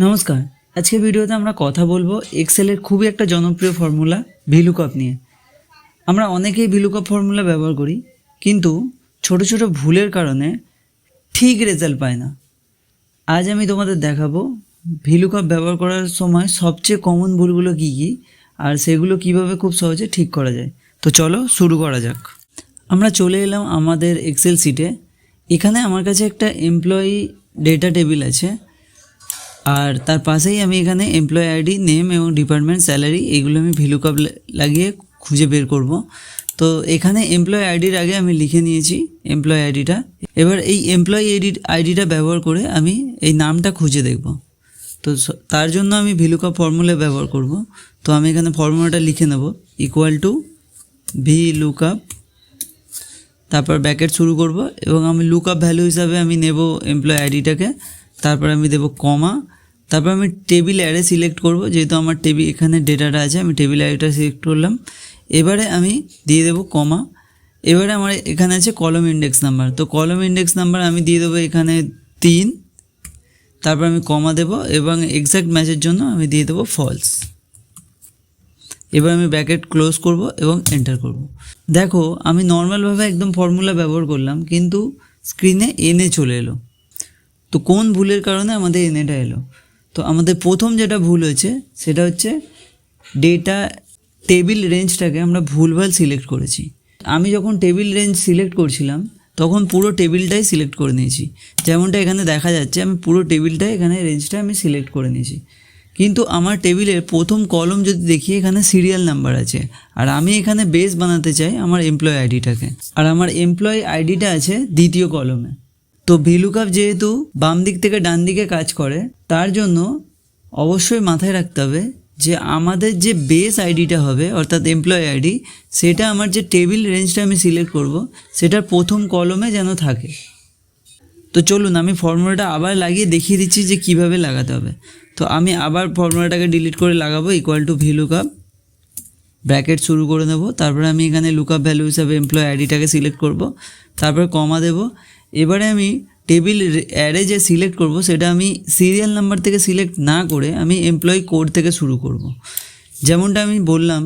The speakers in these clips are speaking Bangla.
নমস্কার। আজকে ভিডিওতে আমরা কথা বলবো এক্সেলের খুবই একটা জনপ্রিয় ফর্মুলা ভিলুকআপ নিয়ে। আমরা অনেকেই ভিলুকআপ ফর্মুলা ব্যবহার করি, কিন্তু ছোট ছোট ভুলের কারণে ঠিক রেজাল্ট পায় না। আজ আমি তোমাদের দেখাবো ভিলুকআপ ব্যবহার করার সময় সবচেয়ে কমন ভুলগুলো কী কী, আর সেগুলো কিভাবে খুব সহজে ঠিক করা যায়। তো চলো শুরু করা যাক। আমরা চলে এলাম আমাদের এক্সেল শিটে। এখানে আমার কাছে একটা এমপ্লয়ি ডেটা টেবিল আছে, আর তার পাশেই আমি এখানে এমপ্লয়ি আইডি, নেম এবং ডিপার্টমেন্ট, স্যালারি এইগুলো আমি ভিলুকআপ লাগিয়ে খুঁজে বের করব। তো এখানে এমপ্লয়ি আইডির আগে আমি লিখে নিয়েছি এমপ্লয়ি আইডিটা। এবার এই এমপ্লয়ি আইডিটা ব্যবহার করে আমি এই নামটা খুঁজে দেখব। তো তার জন্য আমি ভিলুকআপ ফর্মুলা ব্যবহার করব। তো আমি এখানে ফর্মুলাটা লিখে নেব, ইকুয়াল টু ভিলুকআপ, তারপর ব্র্যাকেট শুরু করব এবং আমি লুকআপ ভ্যালু হিসাবে আমি নেব এমপ্লয়ি আইডিটাকে। তারপর আমি দেব কমা, তারপর আমি টেবিল অ্যারে সিলেক্ট করব, যেহেতু আমার টেবিল এখানে ডেটাটা আছে, আমি টেবিল অ্যারেটা সিলেক্ট করলাম। এবারে আমি দিয়ে দেব কমা। এবারে আমার এখানে আছে কলম ইন্ডেক্স নাম্বার, তো কলম ইন্ডেক্স নাম্বার আমি দিয়ে দেবো এখানে 3। তারপর আমি কমা দেব এবং এক্স্যাক্ট ম্যাচের জন্য আমি দিয়ে দেবো ফলস। এবার আমি ব্র্যাকেট ক্লোজ করব এবং এন্টার করব। দেখো আমি নর্মালভাবে একদম ফর্মুলা ব্যবহার করলাম, কিন্তু স্ক্রিনে এনে চলে এলো। তো কোন ভুলের কারণে আমাদের এনেটা এলো? তো আমাদের প্রথম যেটা ভুল হয়েছে সেটা হচ্ছে ডেটা টেবিল রেঞ্জটাকে আমরা ভুলভাল সিলেক্ট করেছি। আমি যখন টেবিল রেঞ্জ সিলেক্ট করছিলাম তখন পুরো টেবিলটাই সিলেক্ট করে নিয়েছি, যেমনটা এখানে দেখা যাচ্ছে। আমি পুরো টেবিলটাই এখানে রেঞ্জটা আমি সিলেক্ট করে নিয়েছি, কিন্তু আমার টেবিলের প্রথম কলম যদি দেখি এখানে সিরিয়াল নাম্বার আছে, আর আমি এখানে বেস বানাতে চাই আমার এমপ্লয়ি আইডিটাকে, আর আমার এমপ্লয়ি আইডিটা আছে দ্বিতীয় কলমে। তো ভিলুকআপ যেহেতু বাম দিক থেকে ডান দিকে কাজ করে, তার জন্য অবশ্যই মাথায় রাখতে হবে যে আমাদের যে বেস আইডিটা হবে অর্থাৎ এমপ্লয়ি আইডি, সেটা আমার যে টেবিল রেঞ্জটা আমি সিলেক্ট করব সেটার প্রথম কলমে যেন থাকে। তো চলুন আমি ফর্মুলাটা আবার লাগিয়ে দেখিয়ে দিচ্ছি যে কিভাবে লাগাতে হবে। তো আমি আবার ফর্মুলাটাকে ডিলিট করে লাগাবো, ইকুয়াল টু ভিলুকআপ, ব্র্যাকেট শুরু করে নেব। তারপরে আমি এখানে লুকআপ ভ্যালু হিসাবে এমপ্লয়ি আইডিটাকে সিলেক্ট করব, তারপর কমা দেব। এবারে আমি টেবিল অ্যারে যে সিলেক্ট করব সেটা আমি সিরিয়াল নাম্বার থেকে সিলেক্ট না করে আমি এমপ্লয়ি কোড থেকে শুরু করব। যেমনটা আমি বললাম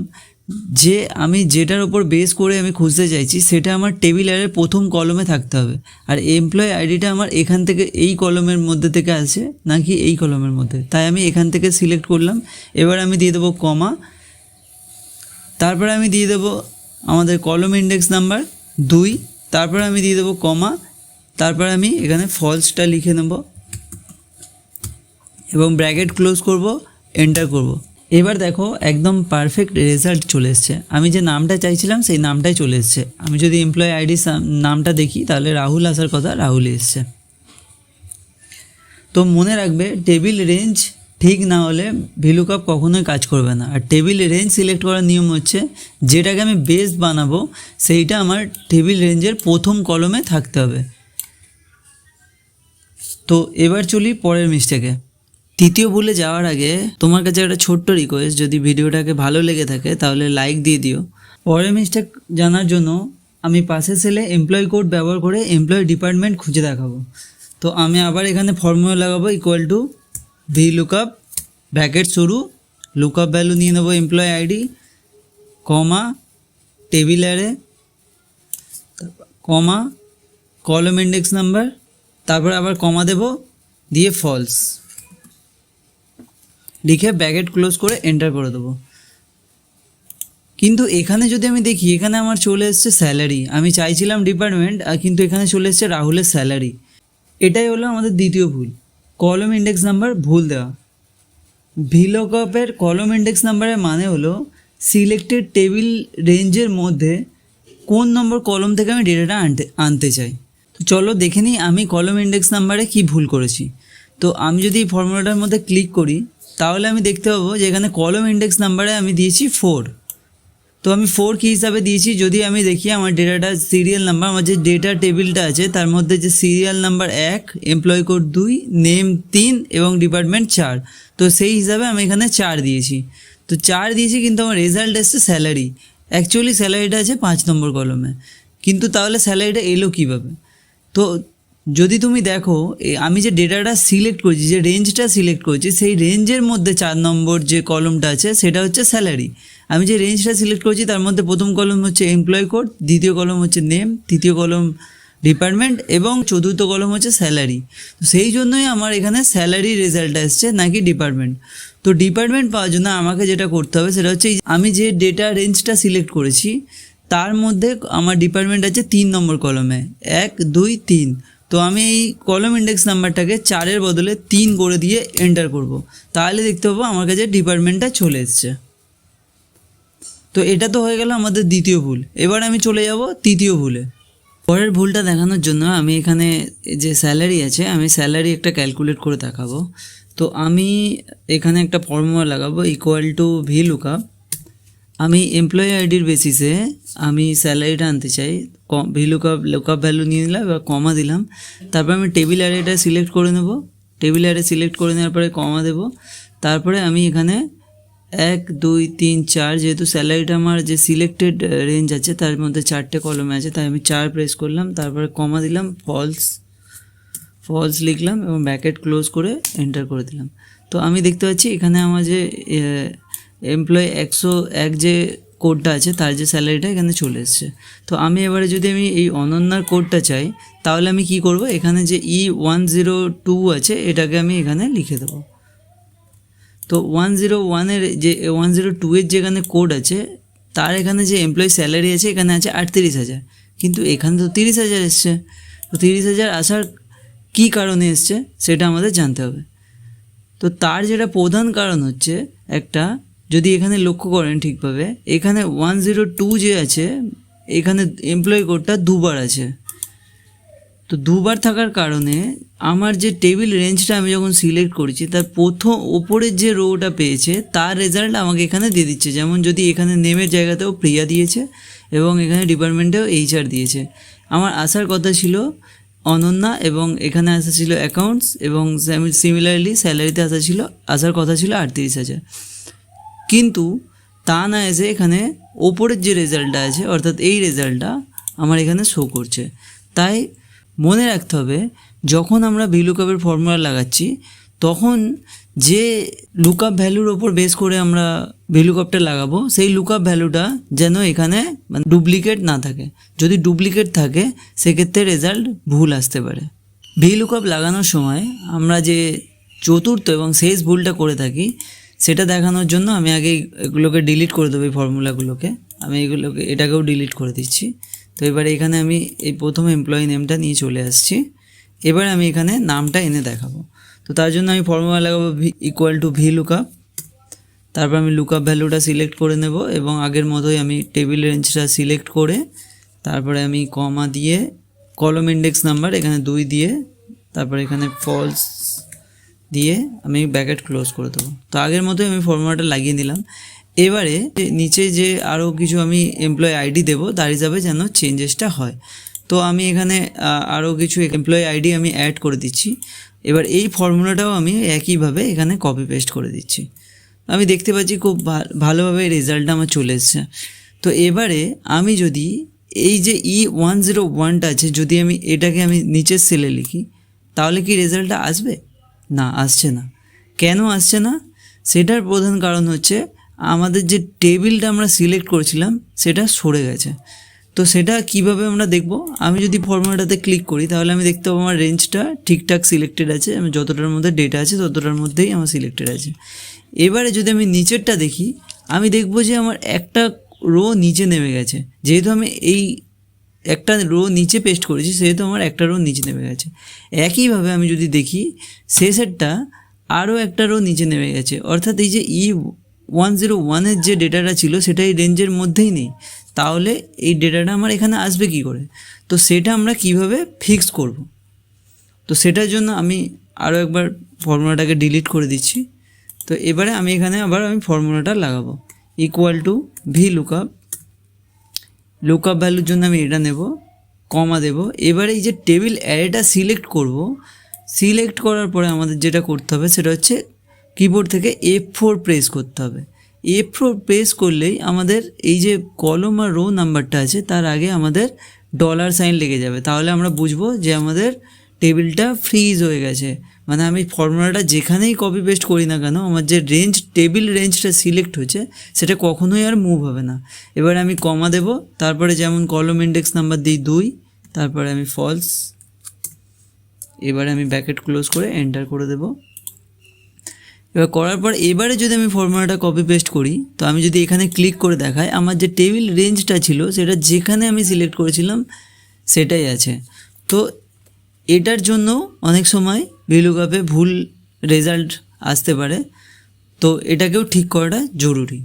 যে আমি যেটার ওপর বেস করে আমি খুঁজতে চাইছি সেটা আমার টেবিল অ্যারের প্রথম কলমে থাকতে হবে, আর এমপ্লয়ি আইডিটা আমার এখান থেকে এই কলমের মধ্যে থেকে আছে নাকি এই কলমের মধ্যে, তাই আমি এখান থেকে সিলেক্ট করলাম। এবার আমি দিয়ে দেবো কমা, তারপরে আমি দিয়ে দেবো আমাদের কলম ইন্ডেক্স নাম্বার 2, তারপরে আমি দিয়ে দেবো কমা, তারপরে আমি এখানে ফলসটা লিখে নেব এবং ব্র্যাকেট ক্লোজ করব, এন্টার করব। এবার দেখো একদম পারফেক্ট রেজাল্ট চলে এসছে। আমি যে নামটা চাইছিলাম সেই নামটাই চলে এসছে। আমি যদি এমপ্লয়ি আইডি নামটা দেখি তাহলে রাহুল আসার কথা, রাহুলই এসছে। তো মনে রাখবে টেবিল রেঞ্জ ঠিক না হলে ভিলুকআপ কখনোই কাজ করবে না। আর টেবিল রেঞ্জ সিলেক্ট করার নিয়ম হচ্ছে যেটাকে আমি বেস বানাবো সেইটা আমার টেবিল রেঞ্জের প্রথম কলমে থাকতে হবে। তো এবার চলি পরের মিস্টেকে। তৃতীয় ভুলে যাওয়ার আগে তোমার কাছে একটা ছোট্ট রিকোয়েস্ট, যদি ভিডিওটাকে ভালো লেগে থাকে তাহলে লাইক দিয়ে দিও। পরের মিস্টেক জানার জন্য আমি পাশের সেলে এমপ্লয়ি কোড ব্যবহার করে এমপ্লয়ি ডিপার্টমেন্ট খুঁজে দেখাবো। তো আমি আবার এখানে ফর্মুলা লাগাবো, ইকুয়াল টু ভিলুকআপ, ব্র্যাকেট শুরু, লুকআপ ভ্যালু নিয়ে নেবো এমপ্লয়ি আইডি, কমা টেবিল অ্যারে, কমা কলম ইন্ডেক্স নাম্বার, তারপর আবার কমা দেব দিয়ে ফলস লিখে ব্র্যাকেট ক্লোজ করে এন্টার করে দেবো। কিন্তু এখানে যদি আমি দেখি এখানে আমার চলে এসছে স্যালারি। আমি চাইছিলাম ডিপার্টমেন্ট, কিন্তু এখানে চলে এসছে রাহুলের স্যালারি। এটাই হলো আমাদের দ্বিতীয় ভুল, কলম ইন্ডেক্স নাম্বার ভুল দেওয়া। ভিলুকআপের কলম ইন্ডেক্স নাম্বারের মানে হলো সিলেক্টেড টেবিল রেঞ্জের মধ্যে কোন নম্বর কলম থেকে আমি ডেটাটা আনতে চাই। তো চলো দেখে নিই আমি কলম ইন্ডেক্স নাম্বারে কি ভুল করেছি। তো আমি যদি এই ফর্মুলাটার মধ্যে ক্লিক করি তাহলে আমি দেখতে পাবো যে এখানে কলম ইন্ডেক্স নাম্বারে আমি দিয়েছি 4। তো আমি 4 কী হিসাবে দিয়েছি, যদি আমি দেখি আমার ডেটাটা সিরিয়াল নাম্বার, আমার যে ডেটা টেবিলটা আছে তার মধ্যে যে serial number 1, employee code 2, name 3 এবং ডিপার্টমেন্ট 4, তো সেই হিসাবে আমি এখানে 4 দিয়েছি। তো 4 দিয়েছি, কিন্তু আমার রেজাল্ট এসছে স্যালারি। অ্যাকচুয়ালি স্যালারিটা আছে 5 নম্বর কলমে, কিন্তু তাহলে স্যালারিটা এলো কীভাবে? তো যদি তুমি দেখো আমি যে ডেটাটা সিলেক্ট করেছি, যে রেঞ্জটা সিলেক্ট করেছি, সেই রেঞ্জের মধ্যে 4 নম্বর যে কলমটা আছে সেটা হচ্ছে স্যালারি। আমি যে রেঞ্জটা সিলেক্ট করেছি তার মধ্যে প্রথম কলম হচ্ছে এমপ্লয় কোড, দ্বিতীয় কলম হচ্ছে নেম, তৃতীয় কলম ডিপার্টমেন্ট এবং চতুর্থ কলম হচ্ছে স্যালারি। তো সেই জন্যই আমার এখানে স্যালারি রেজাল্ট আসছে নাকি ডিপার্টমেন্ট। তো ডিপার্টমেন্ট পাওয়ার জন্য আমাকে যেটা করতে হবে সেটা হচ্ছে আমি যে ডেটা রেঞ্জটা সিলেক্ট করেছি তার মধ্যে আমার ডিপার্টমেন্ট আছে 3 নম্বর কলমে, 1 2 3। তো আমি এই কলম ইন্ডেক্স নাম্বারটাকে 4-এর বদলে 3 করে দিয়ে এন্টার করব। তাহলে দেখতে পাবো আমার কাছে ডিপার্টমেন্টটা চলে এসছে। তো এটা তো হয়ে গেল আমাদের দ্বিতীয় ভুল। এবার আমি চলে যাব তৃতীয় ভুলে। পরের ভুলটা দেখানোর জন্য আমি এখানে যে স্যালারি আছে, আমি স্যালারি একটা ক্যালকুলেট করে দেখাবো। তো আমি এখানে একটা ফর্মুলা লাগাবো =VLOOKUP। আমি এমপ্লয়ি আইডির বেসিসে আমি স্যালারিটা আনতে চাই। লুকআপ ভ্যালু নিয়ে নিলাম, এবার কমা দিলাম। তারপর আমি টেবিল অ্যারেটা সিলেক্ট করে নেব। টেবিল অ্যারে সিলেক্ট করে নেওয়ার পরে কমা দেব। তারপরে আমি এখানে 1 2 3 4, যেহেতু স্যালারিটা আমার যে সিলেক্টেড রেঞ্জ আছে তার মধ্যে 4টে কলমে আছে, তাই আমি 4 প্রেস করলাম। তারপরে কমা দিলাম, ফলস লিখলাম এবং ব্র্যাকেট ক্লোজ করে এন্টার করে দিলাম। তো আমি দেখতে পাচ্ছি এখানে আমার যে এমপ্লয়ি 101 যে কোডটা আছে তার যে স্যালারিটা এখানে চলে এসছে। তো আমি এবারে যদি আমি এই অনন্যার কোডটা চাই তাহলে আমি কি করব, এখানে যে E102 আছে এটাকে আমি এখানে লিখে দেবো। তো 101-এর যে 102-এর যেখানে কোড আছে তার এখানে যে এমপ্লয়ি স্যালারি আছে এখানে আছে 38,000, কিন্তু এখানে তো 30,000 এসছে। তো 30,000 আসার কী কারণে এসছে সেটা আমাদের জানতে হবে। তো তার যেটা প্রধান কারণ হচ্ছে একটা, যদি এখানে লক্ষ্য করেন ঠিকভাবে, এখানে 102 যে আছে এখানে এমপ্লয়ি কোডটা দুবার আছে। তো দুবার থাকার কারণে আমার যে টেবিল রেঞ্জটা আমি যখন সিলেক্ট করেছি তার প্রথম ওপরের যে রোটা পেয়েছে তার রেজাল্ট আমাকে এখানে দিয়ে দিচ্ছে। যেমন যদি এখানে নেমের জায়গাতেও প্রিয়া দিয়েছে এবং এখানে ডিপার্টমেন্টেও HR দিয়েছে। আমার আসার কথা ছিল অনন্যা এবং এখানে আসা ছিল অ্যাকাউন্টস, এবং সিমিলারলি স্যালারিতে আসার কথা ছিল 38,000, কিন্তু তা না এসে এখানে ওপরের যে রেজাল্টটা আছে অর্থাৎ এই রেজাল্টটা আমার এখানে শো করছে। তাই মনে রাখতে হবে যখন আমরা VLOOKUP-এর ফর্মুলা লাগাচ্ছি তখন যে লুকআপ ভ্যালুর ওপর বেস করে আমরা VLOOKUP-টা লাগাবো সেই লুকআপ ভ্যালুটা যেন এখানে ডুপ্লিকেট না থাকে। যদি ডুপ্লিকেট থাকে সেক্ষেত্রে রেজাল্ট ভুল আসতে পারে। VLOOKUP লাগানোর সময় আমরা যে চতুর্থ এবং শেষ ভুলটা করে থাকি সেটা দেখানোর জন্য আমি আগে এগুলোকে ডিলিট করে দেবো। এই ফর্মুলাগুলোকে আমি এটাকেও ডিলিট করে দিচ্ছি। তো এবারে এখানে আমি এই প্রথম এমপ্লয়ি নেমটা নিয়ে চলে আসছি। এবার আমি এখানে নামটা এনে দেখাবো। তো তার জন্য আমি ফর্মুলা লাগাবো =VLOOKUP। তারপর আমি লুকআপ ভ্যালুটা সিলেক্ট করে নেব এবং আগের মতোই আমি টেবিল রেঞ্জটা সিলেক্ট করে তারপরে আমি কমা দিয়ে কলম ইন্ডেক্স নাম্বার এখানে 2 দিয়ে তারপর এখানে ফলস দিয়ে আমি ব্র্যাকেট ক্লোজ করে দেবো। তো আগের মতোই আমি ফর্মুলাটা লাগিয়ে নিলাম। এবারে নিচে যে আরও কিছু আমি এমপ্লয়ি আইডি দেবো তার হিসাবে যেন চেঞ্জেসটা হয়। তো আমি এখানে আরও কিছু এমপ্লয়ি আইডি আমি অ্যাড করে দিচ্ছি। এবার এই ফর্মুলাটাও আমি একইভাবে এখানে কপি পেস্ট করে দিচ্ছি। আমি দেখতে পাচ্ছি খুব ভালোভাবে রেজাল্টটা আমার চলে এসছে। তো এবারে আমি যদি এই যে E101টা আছে যদি আমি এটাকে আমি নিচের সেলে লিখি তাহলে কি রেজাল্টটা আসবে? না, আসছে না। কেন আসছে না? সেটার প্রধান কারণ হচ্ছে আমাদের যে টেবিলটা আমরা সিলেক্ট করেছিলাম সেটা সরে গেছে। তো সেটা কিভাবে আমরা দেখব? আমি যদি ফর্মুলাটাতে ক্লিক করি তাহলে আমি দেখতে পাবো আমার রেঞ্জটা ঠিকঠাক সিলেক্টেড আছে, আমি যতটার মধ্যে ডেটা আছে ততটার মধ্যেই আমার সিলেক্টেড আছে। এবারে যদি আমি নিচেরটা দেখি আমি দেখব যে আমার একটা রো নিচে নেমে গেছে। যেহেতু আমি এই একটা রো নিচে পেস্ট করেছি সেহেতু আমার একটা রো নিচে নেমে গেছে। একইভাবে আমি যদি দেখি শেষেরটা আরও একটা রো নিচে নেমে গেছে, অর্থাৎ এই যে E101-এর যে ডেটাটা ছিল সেটা এই রেঞ্জের মধ্যেই নেই। তাহলে এই ডেটাটা আমার এখানে আসবে কি করে? তো সেটা আমরা কিভাবে ফিক্স করব? তো সেটার জন্য আমি আরও একবার ফর্মুলাটাকে ডিলিট করে দিচ্ছি। তো এবারে আমি এখানে আবার ফর্মুলাটা লাগাবো =VLOOKUP। লুকআপ ভ্যালুর জন্য আমি এটা নেব, কমা দেব। এবারে এই যে টেবিল অ্যারেটা সিলেক্ট করব, সিলেক্ট করার পরে আমাদের যেটা করতে হবে সেটা হচ্ছে কিবোর্ড থেকে F4 প্রেস করতে হবে। F4 প্রেস করলেই আমাদের এই যে কলম আর রো নাম্বারটা আছে তার আগে আমাদের $সাইন লেগে যাবে। তাহলে আমরা বুঝবো যে আমাদের টেবিলটা ফ্রিজ হয়ে গেছে, মানে আমি ফর্মুলাটা যেখানেই কপি পেস্ট করি না কেন আমার যে টেবিল রেঞ্জটা সিলেক্ট হয়েছে সেটা কখনোই আর মুভ হবে না। এবার আমি কমা দেব, তারপরে যেমন কলম ইন্ডেক্স নাম্বার দিই 2, তারপরে আমি ফলস, এবারে আমি ব্র্যাকেট ক্লোজ করে এন্টার করে দেব। এবার করার পর এবারে যদি আমি ফর্মুলাটা কপি পেস্ট করি, তো আমি যদি এখানে ক্লিক করে দেখাই আমার যে টেবিল রেঞ্জটা ছিল সেটা যেখানে আমি সিলেক্ট করেছিলাম সেটাই আছে। তো এটার জন্য অনেক সময় ভিলুকআপে ভুল রেজাল্ট আসতে পারে, তো এটাকেও ঠিক করাটা জরুরি।